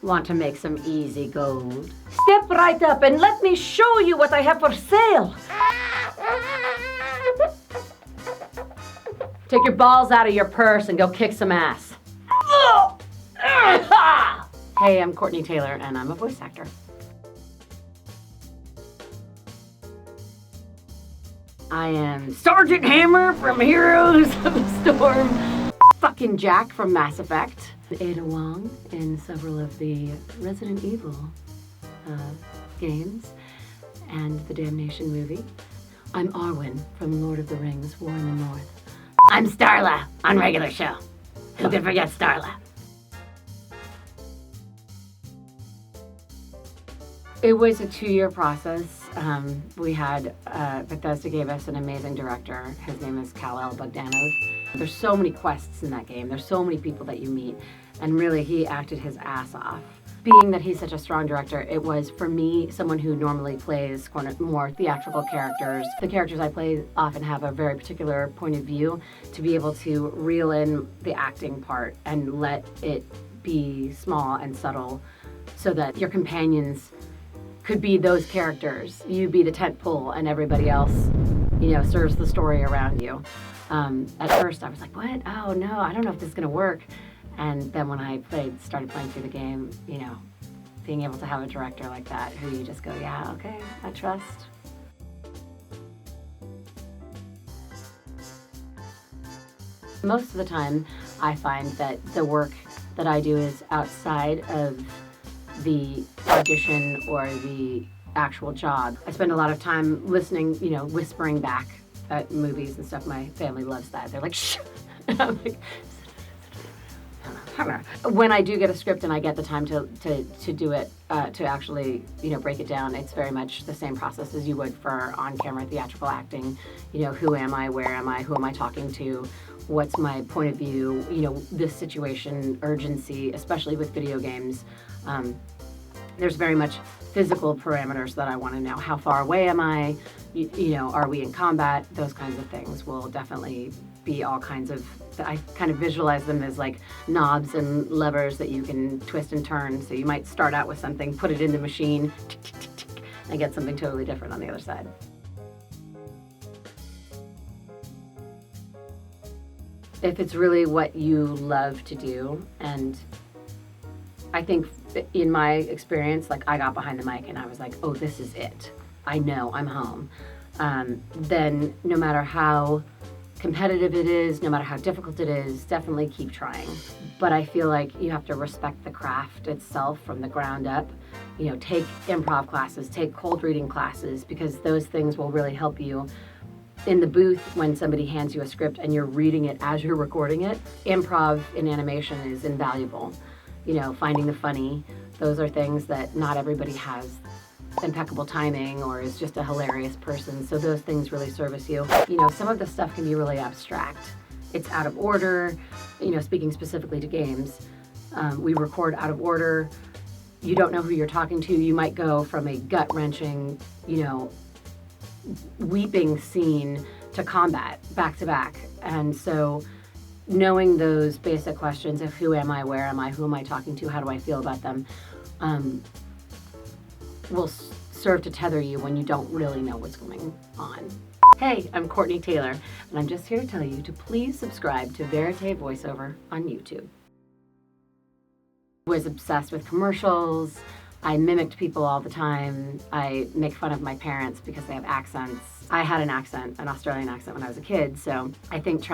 Want to make some easy gold? Step right up and let me show you what I have for sale. Take your balls out of your purse and go kick some ass. Hey, I'm Courtenay Taylor, and I'm a voice actor. I am Sergeant Hammer from Heroes of the Storm. Fucking Jack from Mass Effect. Ada Wong in several of the Resident Evil games and the Damnation movie. I'm Arwen from Lord of the Rings, War in the North. I'm Starla on regular show. Who could forget Starla? It was a 2-year process. We had, Bethesda gave us an amazing director. His name is Kal-El Bogdanov. There's so many quests in that game. There's so many people that you meet. And really, he acted his ass off. Being that he's such a strong director, it was, for me, someone who normally plays more theatrical characters. The characters I play often have a very particular point of view, to be able to reel in the acting part and let it be small and subtle so that your companions could be those characters. You be the tent pole and everybody else, serves the story around you. At first I was like, what? Oh no, I don't know if this is gonna work. And then when I started playing through the game, being able to have a director like that who you just go, yeah, okay, I trust. Most of the time, I find that the work that I do is outside of the audition or the actual job. I spend a lot of time listening, whispering back at movies and stuff. My family loves that. They're like, shh. And I'm like, when I do get a script and I get the time to do it, to actually, break it down, it's very much the same process as you would for on-camera theatrical acting. Who am I? Where am I? Who am I talking to? What's my point of view? This situation, urgency, especially with video games. There's very much physical parameters that I want to know. How far away am I? Are we in combat? Those kinds of things will definitely be all kinds of, I kind of visualize them as like knobs and levers that you can twist and turn. So you might start out with something, put it in the machine, tick, tick, tick, tick, and get something totally different on the other side. If it's really what you love to do, and I think in my experience, I got behind the mic and I was like, oh, this is it. I know, I'm home. Then no matter how competitive it is, no matter how difficult it is, definitely keep trying. But I feel like you have to respect the craft itself from the ground up. Take improv classes, take cold reading classes, because those things will really help you in the booth when somebody hands you a script and you're reading it as you're recording it. Improv in animation is invaluable. Finding the funny, those are things that not everybody has impeccable timing or is just a hilarious person, so those things really service you. Some of the stuff can be really abstract. It's out of order, speaking specifically to games. We record out of order. You don't know who you're talking to. You might go from a gut-wrenching, weeping scene to combat, back to back. And so knowing those basic questions of who am I, where am I, who am I talking to, how do I feel about them, will serve to tether you when you don't really know what's going on. Hey, I'm Courtenay Taylor, and I'm just here to tell you to please subscribe to Verite Voiceover on YouTube. I was obsessed with commercials. I mimicked people all the time. I make fun of my parents because they have accents. I had an accent, an Australian accent when I was a kid, so I think